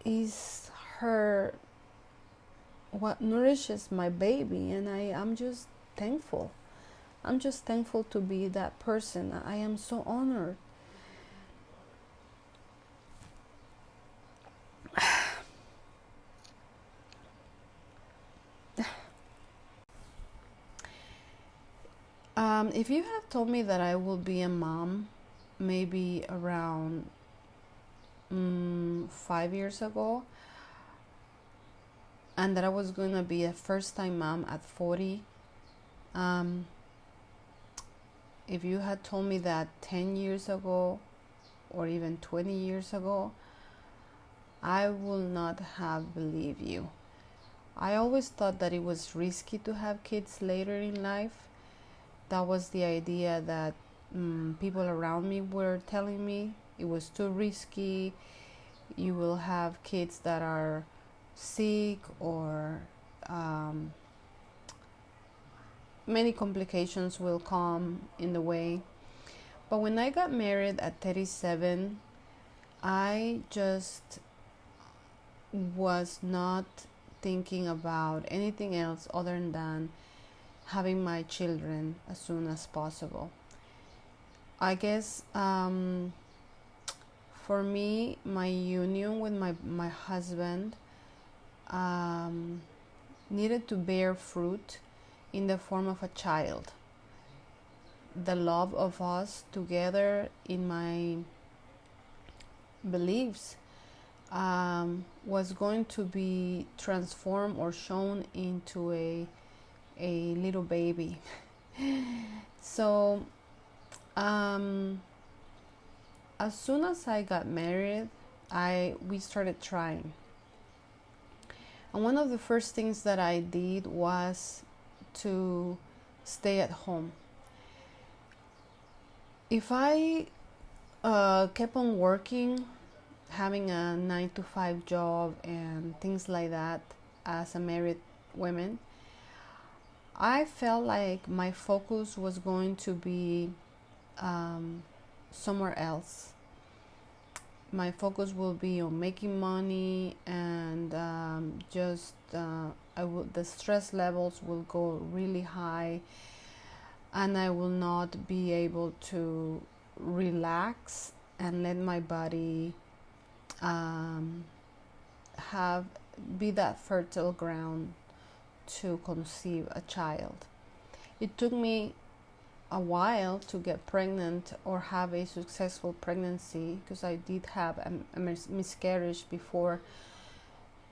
is her what nourishes my baby, and I'm just thankful. I'm just thankful to be that person. I am so honored. If you have told me that I will be a mom maybe around 5 years ago, and that I was going to be a first-time mom at 40, if you had told me that 10 years ago or even 20 years ago, I will not have believed you. I always thought that it was risky to have kids later in life. That was the idea that people around me were telling me. It was too risky. You will have kids that are sick, or many complications will come in the way. But when I got married at 37, I just was not thinking about anything else other than having my children as soon as possible. I guess for me, my union with my husband needed to bear fruit in the form of a child. The love of us together in my beliefs was going to be transformed or shown into a little baby. So as soon as I got married, we started trying. And one of the first things that I did was to stay at home. If I kept on working, having a 9-to-5 job and things like that as a married woman, I felt like my focus was going to be somewhere else. My focus will be on making money, and the stress levels will go really high, and I will not be able to relax and let my body be that fertile ground to conceive a child. It took me a while to get pregnant or have a successful pregnancy, because I did have a miscarriage before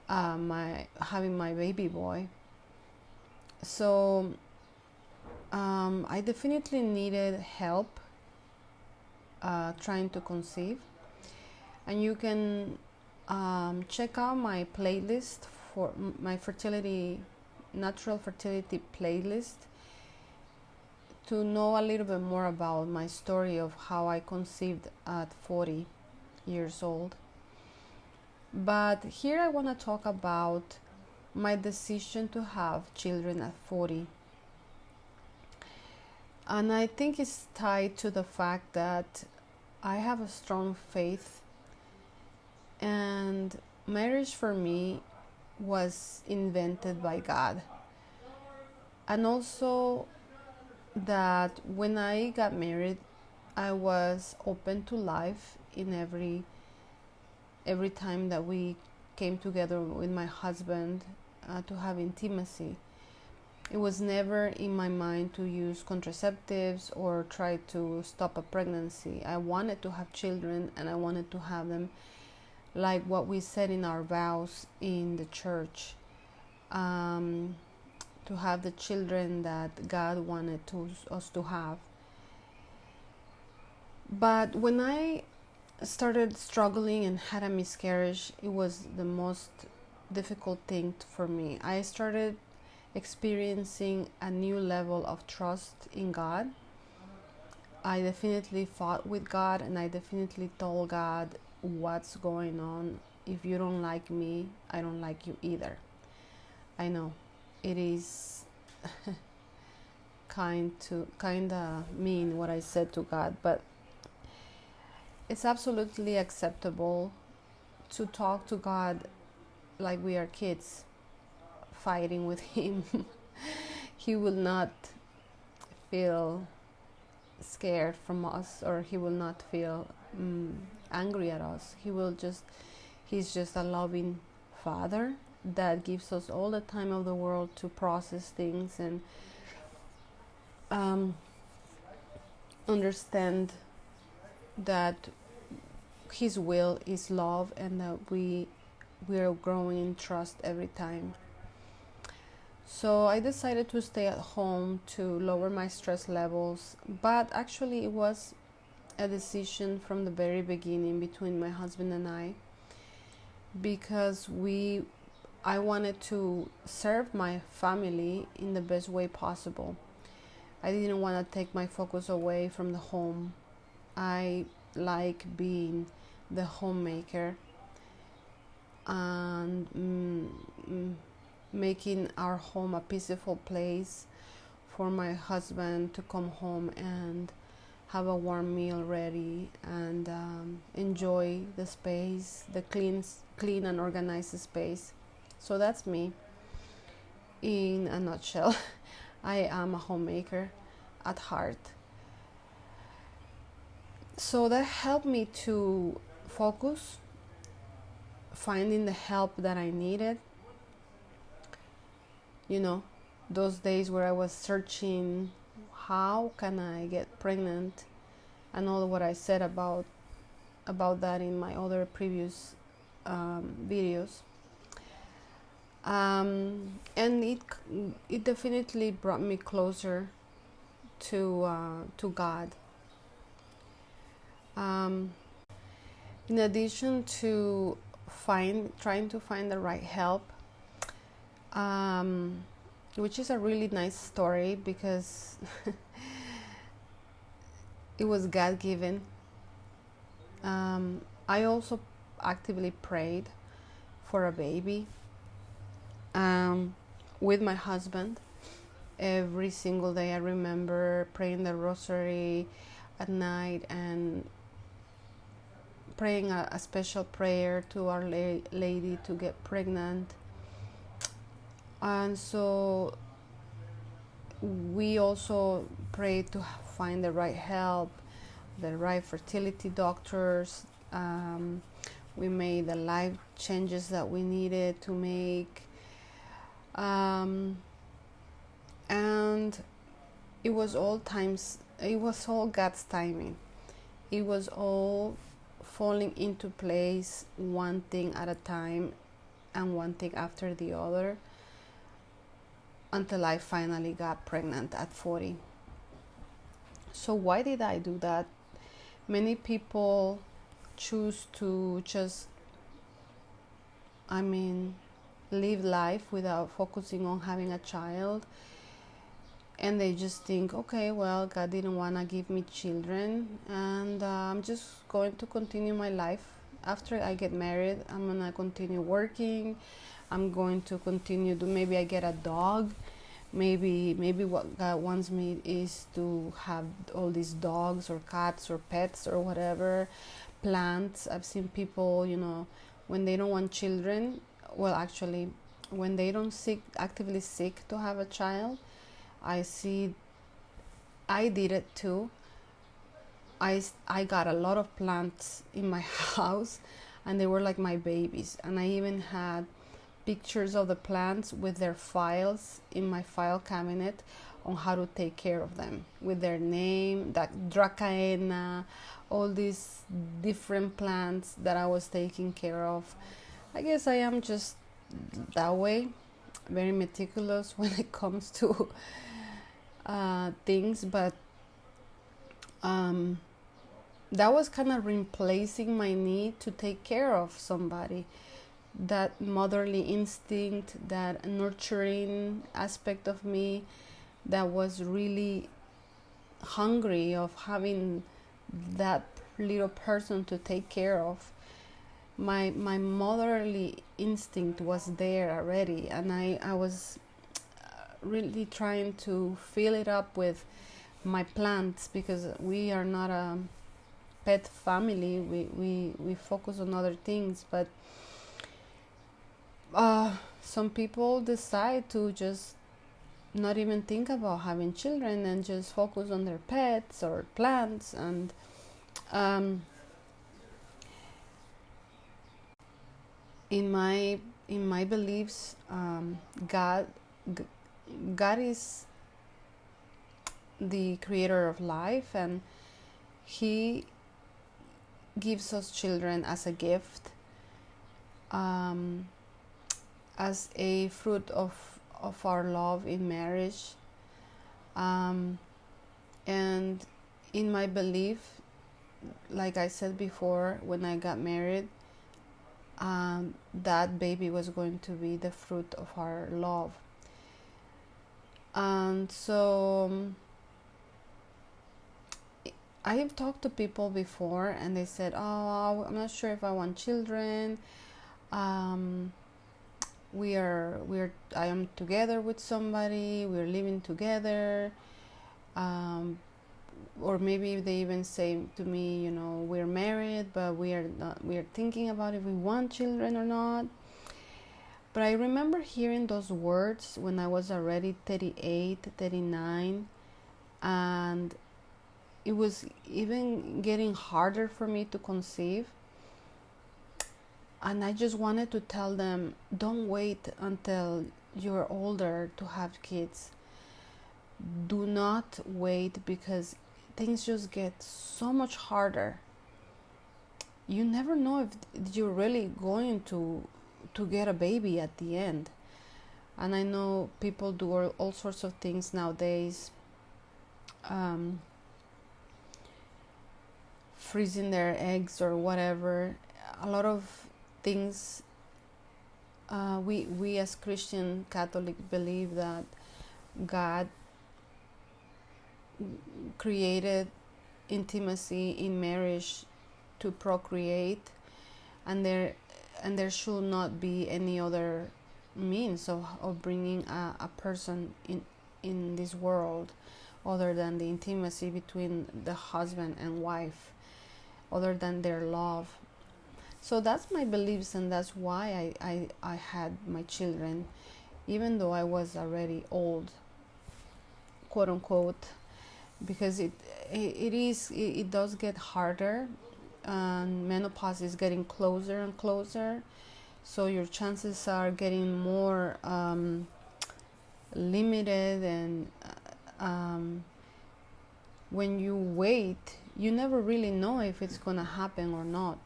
having my baby boy. So I definitely needed help trying to conceive, and you can check out my playlist for my natural fertility playlist to know a little bit more about my story of how I conceived at 40 years old. But here I want to talk about my decision to have children at 40. And I think it's tied to the fact that I have a strong faith, and marriage for me was invented by God. And also that when I got married, I was open to life in every time that we came together with my husband to have intimacy. It was never in my mind to use contraceptives or try to stop a pregnancy. I wanted to have children, and I wanted to have them like what we said in our vows in the church, to have the children that God wanted us to have. But when I started struggling and had a miscarriage, it was the most difficult thing for me. I started experiencing a new level of trust in God. I definitely fought with God, and I definitely told God, what's going on? If you don't like me, I don't like you either. I know it is kinda mean what I said to God, but it's absolutely acceptable to talk to God like we are kids fighting with Him. He will not feel scared from us, or He will not feel angry at us. He's just a loving Father that gives us all the time of the world to process things and understand that His will is love, and that we are growing in trust every time. So I decided to stay at home to lower my stress levels, but actually it was a decision from the very beginning between my husband and I, because I wanted to serve my family in the best way possible. I didn't want to take my focus away from the home. I like being the homemaker and making our home a peaceful place for my husband to come home and have a warm meal ready and enjoy the space, the clean and organized space. So that's me in a nutshell. I am a homemaker at heart. So that helped me to focus, finding the help that I needed. You know, those days where I was searching, how can I get pregnant, and all what I said about that in my other previous videos. And it definitely brought me closer to God. In addition to trying to find the right help, which is a really nice story because it was God-given. I also actively prayed for a baby with my husband. Every single day I remember praying the Rosary at night and praying a special prayer to Our Lady to get pregnant. And so we also prayed to find the right help, the right fertility doctors. We made the life changes that we needed to make. And it was all God's timing. It was all falling into place, one thing at a time and one thing after the other, until I finally got pregnant at 40. So why did I do that? Many people choose to just, live life without focusing on having a child. And they just think, okay, well, God didn't want to give me children, and I'm just going to continue my life. After I get married, I'm going to continue working. I'm going to continue maybe I get a dog. Maybe what God wants me is to have all these dogs or cats or pets or whatever, plants. I've seen people, when they don't want children, well, actually, when they don't actively seek to have a child, I did it too. I got a lot of plants in my house, and they were like my babies. And I even had pictures of the plants with their files in my file cabinet on how to take care of them, with their name, that Dracaena, all these different plants that I was taking care of. I guess I am just that way, very meticulous when it comes to things, but that was kind of replacing my need to take care of somebody. That motherly instinct, that nurturing aspect of me that was really hungry of having that little person to take care of. My motherly instinct was there already, and I was really trying to fill it up with my plants, because we are not pet family. We focus on other things, but some people decide to just not even think about having children and just focus on their pets or plants. And in my beliefs, God is the creator of life, and He gives us children as a gift, as a fruit of our love in marriage. And in my belief, like I said before, when I got married, that baby was going to be the fruit of our love. And so I have talked to people before, and they said, "Oh, I'm not sure if I want children. I am together with somebody. We're living together." Or maybe they even say to me, we're married, but we are thinking about if we want children or not. But I remember hearing those words when I was already 38, 39, and it was even getting harder for me to conceive. And I just wanted to tell them, don't wait until you're older to have kids. Do not wait, because things just get so much harder. You never know if you're really going to get a baby at the end. And I know people do all sorts of things nowadays, freezing their eggs or whatever. A lot of things. We as Christian Catholic believe that God created intimacy in marriage to procreate, and there should not be any other means of bringing a person in this world other than the intimacy between the husband and wife, other than their love. So that's my beliefs, and that's why I had my children, even though I was already old, quote unquote, because it does get harder, and menopause is getting closer and closer, so your chances are getting more limited. And when you wait, you never really know if it's gonna happen or not.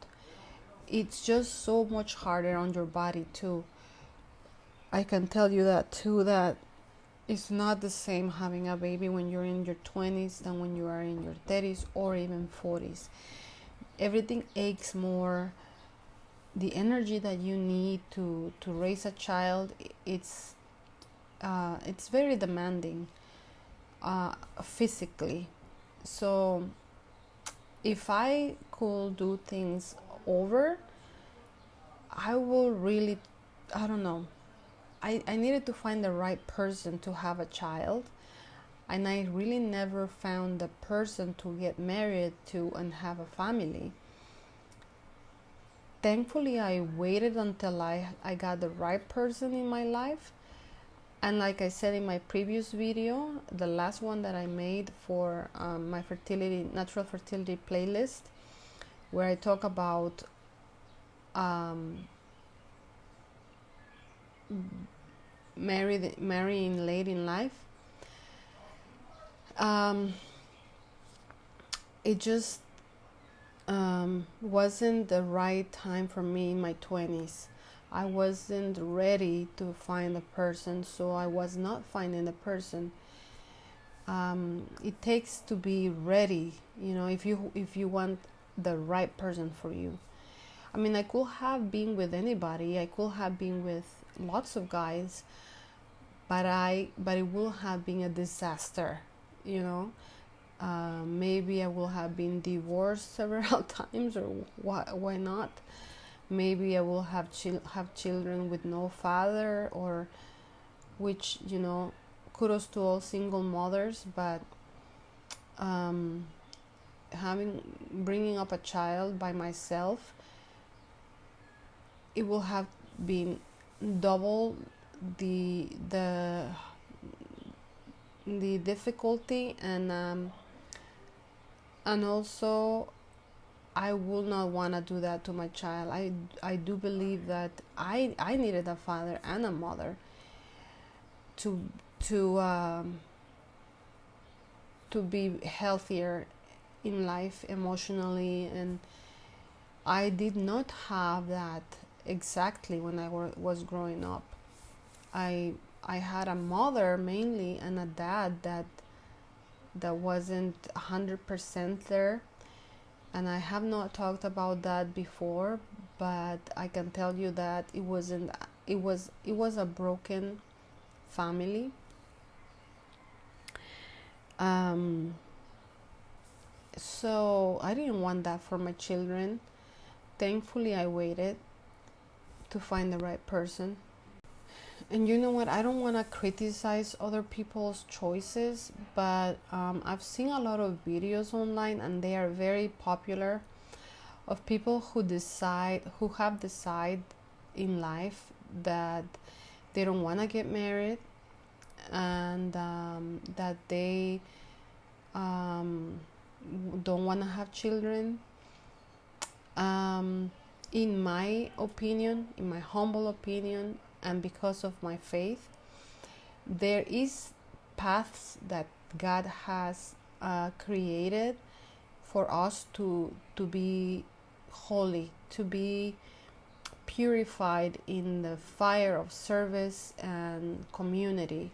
It's just so much harder on your body too. I can tell you that too, that it's not the same having a baby when you're in your 20s than when you are in your 30s or even 40s. Everything aches more. The energy that you need to raise a child, it's very demanding physically. So if I could do things over, I will really, I don't know, I needed to find the right person to have a child, and I really never found the person to get married to and have a family. Thankfully, I waited until I got the right person in my life. And like I said in my previous video, the last one that I made for my natural fertility playlist, where I talk about marrying late in life, it just wasn't the right time for me in my 20s. I wasn't ready to find a person, so I was not finding a person. It takes to be ready, if you want the right person for you. I mean, I could have been with anybody. I could have been with lots of guys, but it will have been a disaster, maybe I will have been divorced several times, or why not? Maybe I will have children with no father, or which, kudos to all single mothers, but bringing up a child by myself, it will have been double the the the difficulty, and also I will not want to do that to my child. I do believe that I needed a father and a mother to to um, to be healthier in life emotionally, and I did not have that exactly when I was growing up. I had a mother mainly and a dad that wasn't 100% there, and I have not talked about that before, but I can tell you that it was a broken family. um, so I didn't want that for my children. Thankfully I waited to find the right person. And you know what, I don't want to criticize other people's choices, but I've seen a lot of videos online, and they are very popular, of people who have decided in life that they don't want to get married, and that they don't want to have children. In my opinion, in my humble opinion, and because of my faith, there is paths that God has created for us to be holy, to be purified in the fire of service and community.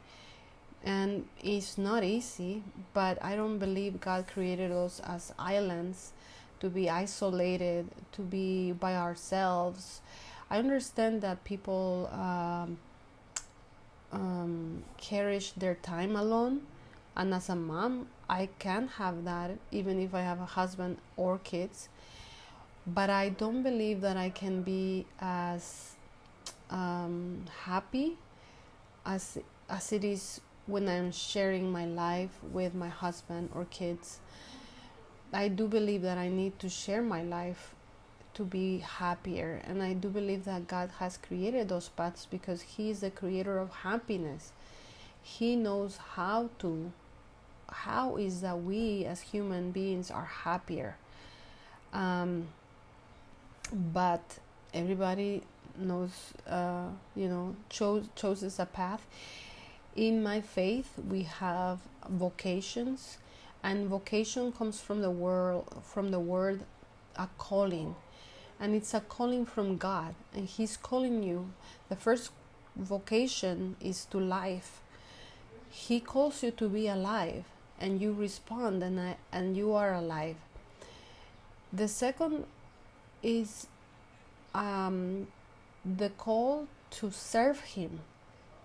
And it's not easy, but I don't believe God created us as islands, to be isolated, to be by ourselves. I understand that people cherish their time alone, and as a mom, I can have that even if I have a husband or kids. But I don't believe that I can be as happy as it is when I'm sharing my life with my husband or kids. I do believe that I need to share my life to be happier, and I do believe that God has created those paths because He is the creator of happiness. He knows how is that we as human beings are happier. But everybody knows, chooses a path. In my faith, we have vocations, and vocation comes from the word a calling, and it's a calling from God, and He's calling you. The first vocation is to life. He calls you to be alive, and you respond, and you are alive. The second is the call to serve Him,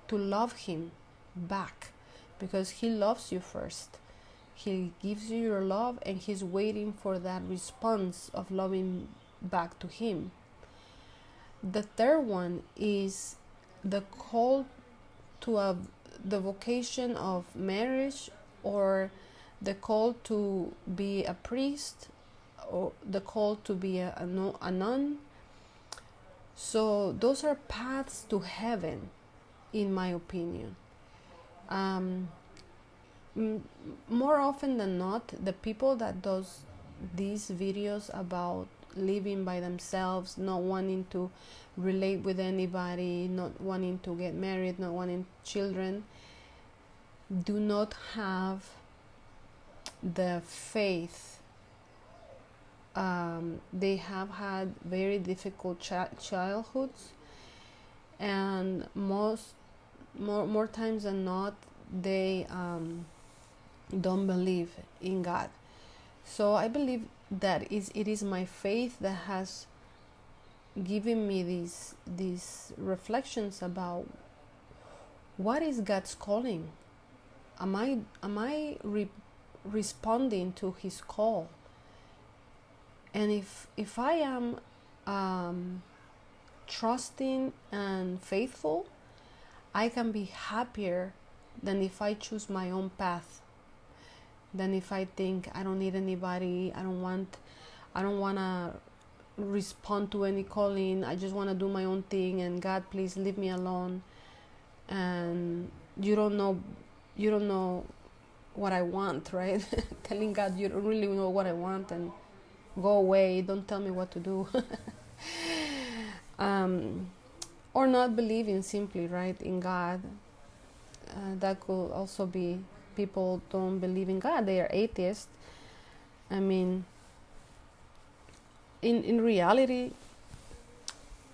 to love Him back, because He loves you first. He gives you your love, and He's waiting for that response of loving back to Him. The third one is the call to the vocation of marriage, or the call to be a priest, or the call to be a nun. So those are paths to heaven, in my opinion. More often than not, the people that does these videos about living by themselves, not wanting to relate with anybody, not wanting to get married, not wanting children, do not have the faith. They have had very difficult childhoods, and more times than not, they don't believe in God. So I believe that it is my faith that has given me these reflections about what is God's calling. Am I responding to His call? And if I am trusting and faithful, I can be happier than if I choose my own path. than if I think I don't need anybody, I don't want to respond to any calling, I just want to do my own thing, and God, please leave me alone. And you don't know what I want, right? Telling God you don't really know what I want, and go away, don't tell me what to do. Or not believing simply, right, in God. That could also be people don't believe in God, they are atheists. I mean, in reality,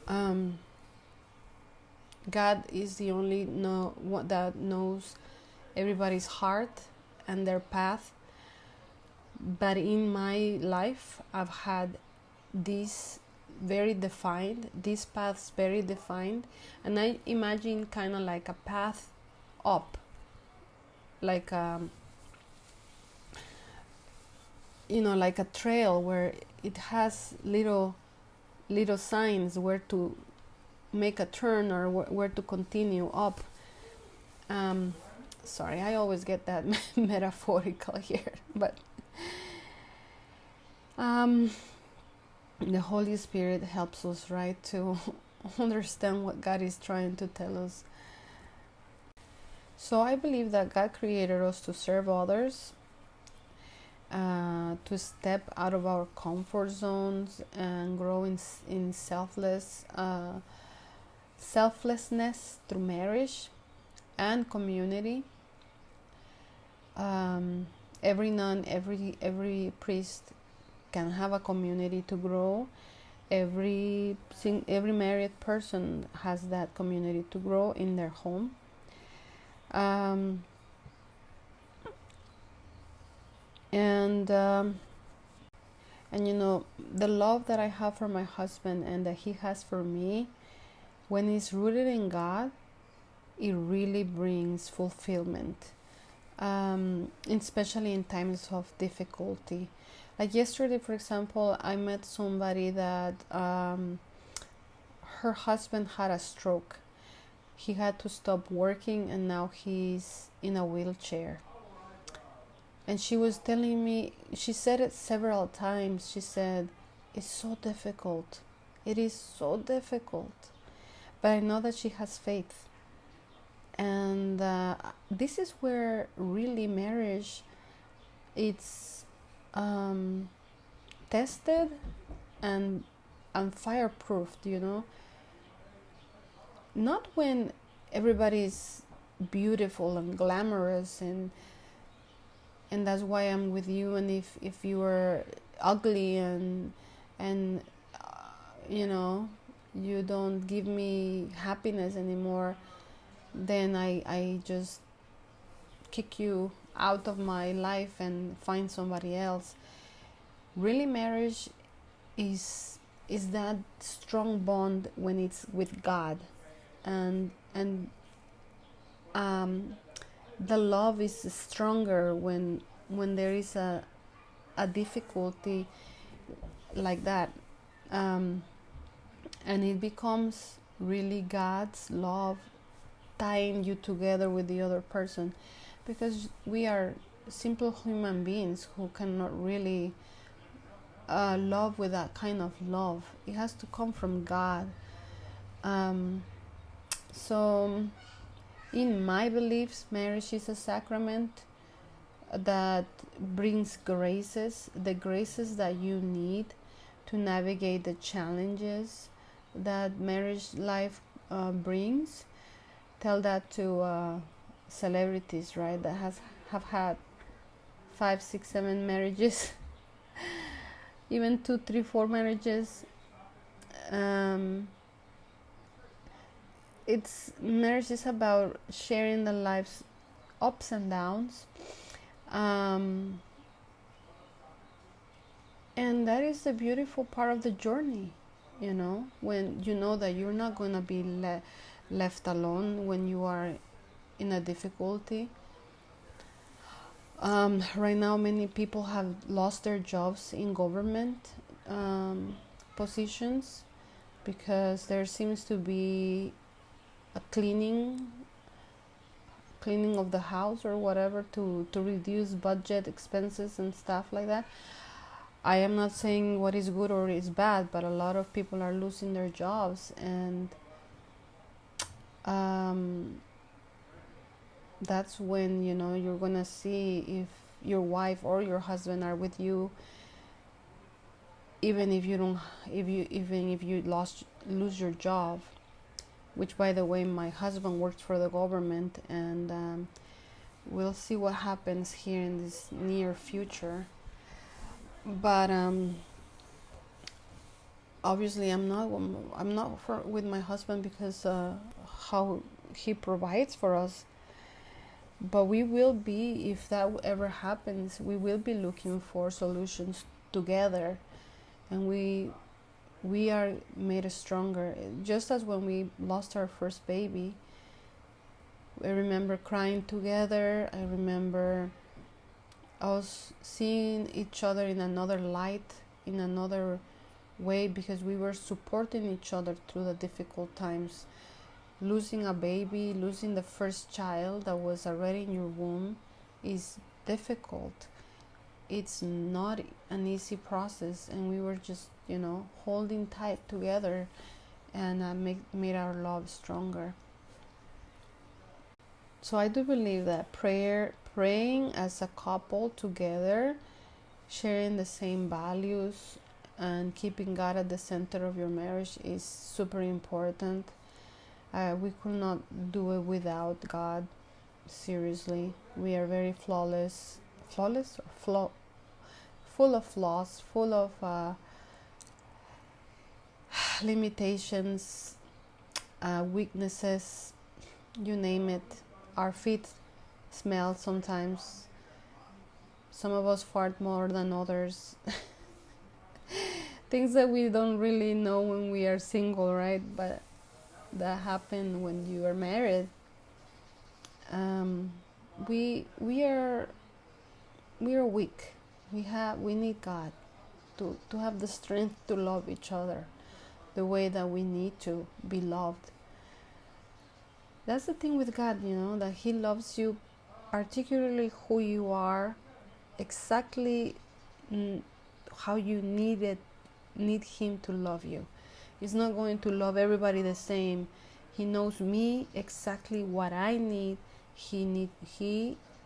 God is the only one that knows everybody's heart and their path. But in my life, I've had these paths very defined, and I imagine kind of like a path up, like like a trail where it has little signs where to make a turn or where to continue up. Sorry, I always get that metaphorical here, but the Holy Spirit helps us, right, to understand what God is trying to tell us. So I believe that God created us to serve others, to step out of our comfort zones and grow in selflessness through marriage and community. Every nun, every priest can have a community to grow. Every married person has that community to grow in their home. And the love that I have for my husband and that he has for me, when it's rooted in God, it really brings fulfillment, especially in times of difficulty. Like yesterday, for example, I met somebody that her husband had a stroke. He had to stop working, and now he's in a wheelchair. And she was telling me, she said it several times, she said, it's so difficult. It is so difficult. But I know that she has faith. And this is where really marriage, it's tested and fireproofed, Not when everybody's beautiful and glamorous and that's why I'm with you, and if you are ugly and you don't give me happiness anymore, then I just kick you out of my life and find somebody else. Really, marriage is that strong bond when it's with God, and the love is stronger when there is a difficulty like that, and it becomes really God's love tying you together with the other person, because we are simple human beings who cannot really love with that kind of love. It has to come from God. So in my beliefs, marriage is a sacrament that brings graces, the graces that you need to navigate the challenges that marriage life brings. Tell that to celebrities, right, that have had 5, 6, 7 marriages, even 2, 3, 4 marriages. Marriage is about sharing the life's ups and downs, and that is the beautiful part of the journey, when you know that you're not going to be left alone when you are in a difficulty. Right now, many people have lost their jobs in government positions because there seems to be a cleaning cleaning of the house or whatever to reduce budget expenses and stuff like that. I am not saying what is good or is bad, but a lot of people are losing their jobs, and that's when, you know, you're gonna see if your wife or your husband are with you, even if you don't, even if you lose your job. Which, by the way, my husband works for the government, and we'll see what happens here in this near future. But obviously, I'm not with my husband because how he provides for us. But we will be, if that ever happens, we will be looking for solutions together, and we are made stronger. Just as when we lost our first baby, I remember crying together. I remember us seeing each other in another light, in another way, because we were supporting each other through the difficult times. Losing a baby, losing the first child that was already in your womb is difficult. It's not an easy process, and we were just, you know, holding tight together, and made our love stronger. So I do believe that praying as a couple together, sharing the same values, and keeping God at the center of your marriage is super important. We could not do it without God. Seriously, we are very full of flaws, full of limitations, weaknesses, you name it. Our feet smell sometimes. Some of us fart more than others. Things that we don't really know when we are single, right? But that happen when you are married. We are weak. We need God to have the strength to love each other the way that we need to be loved. That's the thing with God, you know, that He loves you particularly who you are, exactly how you need Him to love you. He's not going to love everybody the same. He knows me exactly what I need. He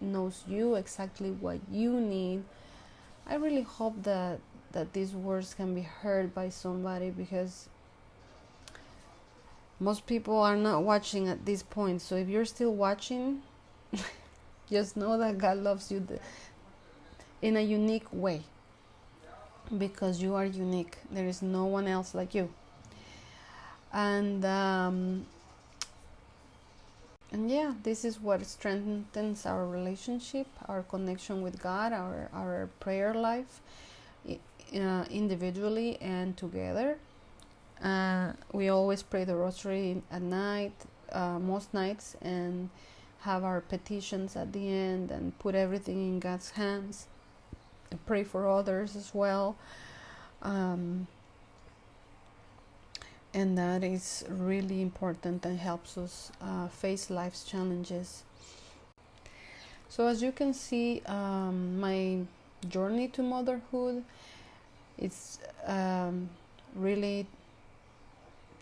knows you exactly what you need. I really hope that these words can be heard by somebody, because most people are not watching at this point. So if you're still watching, just know that God loves you in a unique way, because you are unique. There is no one else like you. And yeah, this is what strengthens our relationship, our connection with God, our prayer life, individually and together. We always pray the Rosary at night, most nights, and have our petitions at the end, and put everything in God's hands, and pray for others as well. And that is really important and helps us face life's challenges. So as you can see, my journey to motherhood, it's really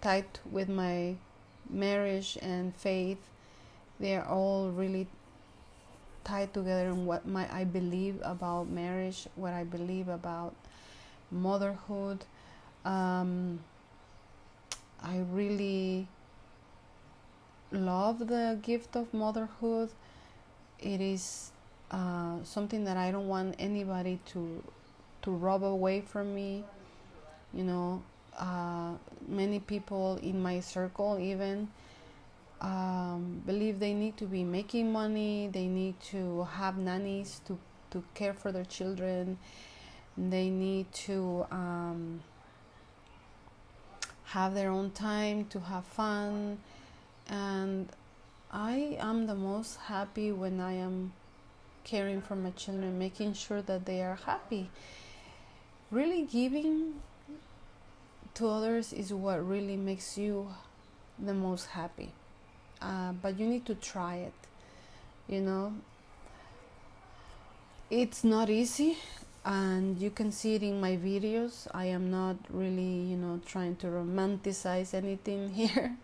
tied with my marriage and faith. They are all really tied together in what I believe about marriage, what I believe about motherhood. I really love the gift of motherhood. It is something that I don't want anybody to rob away from me. You know, many people in my circle even believe they need to be making money, they need to have nannies to care for their children, they need to have their own time to have fun. And I am the most happy when I am caring for my children, making sure that they are happy. Really giving to others is what really makes you the most happy. But you need to try it. you know. It's not easy, and you can see it in my videos. I am not really, trying to romanticize anything here.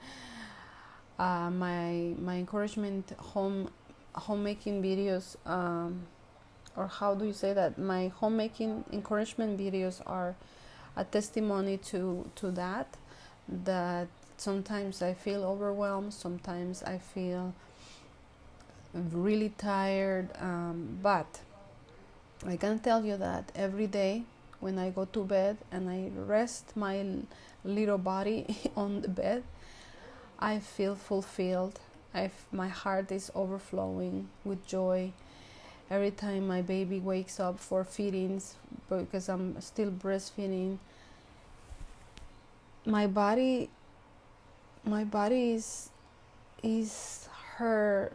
My encouragement homemaking videos, or how do you say that? My homemaking encouragement videos are a testimony to that sometimes I feel overwhelmed, sometimes I feel really tired, but I can tell you that every day when I go to bed and I rest my little body on the bed, I feel fulfilled. My heart is overflowing with joy. Every time my baby wakes up for feedings, because I'm still breastfeeding, my body is her,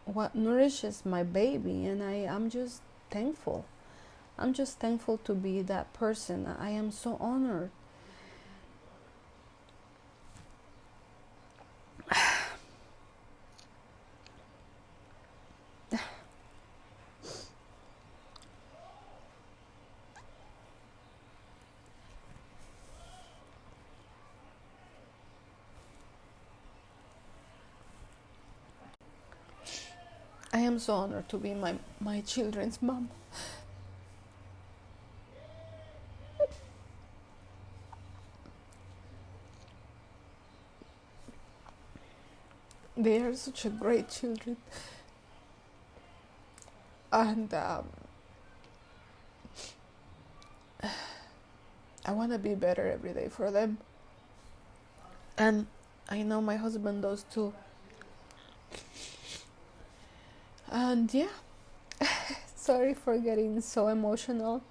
what nourishes my baby, and I'm just thankful. I'm just thankful to be that person. I am so honored. I am so honored to be my children's mom. They are such a great children, and I want to be better every day for them, and I know my husband does too. And yeah, sorry for getting so emotional.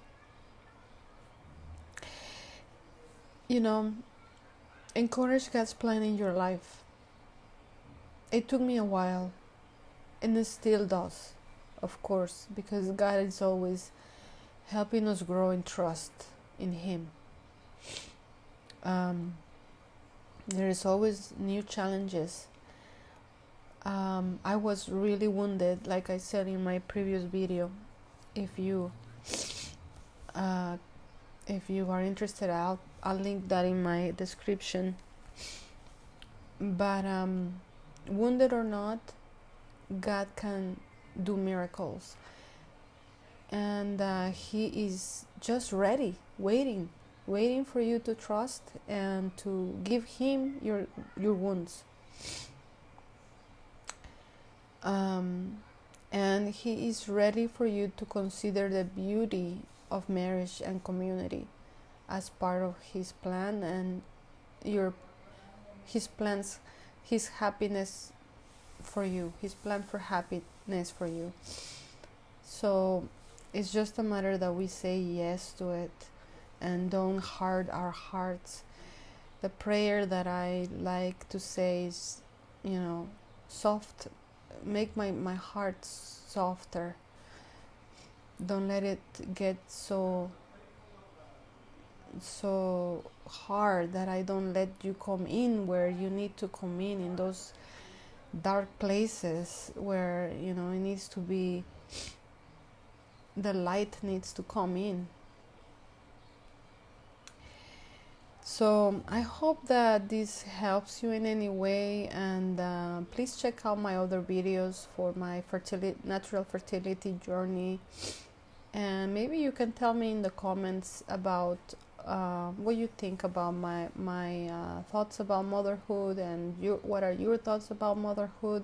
Encourage God's plan in your life. It took me a while, and it still does, of course, because God is always helping us grow in trust in Him. There is always new challenges. I was really wounded, like I said in my previous video. If you are interested, I'll link that in my description. But wounded or not, God can do miracles, and He is just ready, waiting for you to trust and to give Him your wounds. And He is ready for you to consider the beauty of marriage and community as part of His plan and His plans, His happiness for you, His plan for happiness for you. So it's just a matter that we say yes to it and don't hard our hearts. The prayer that I like to say is, soft. Make my heart softer. Don't let it get so hard that I don't let you come in where you need to come in those dark places where it needs to be, the light needs to come in. So I hope that this helps you in any way, and please check out my other videos for my natural fertility journey, and maybe you can tell me in the comments about what you think about my thoughts about motherhood, and what are your thoughts about motherhood,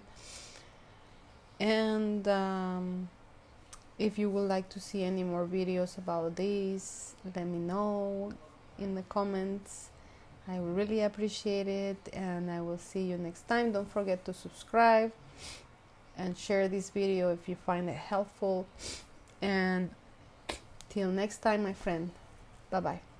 and if you would like to see any more videos about this, let me know in the comments. I will really appreciate it, and I will see you next time. Don't forget to subscribe and share this video if you find it helpful, and till next time, my friend. Bye bye.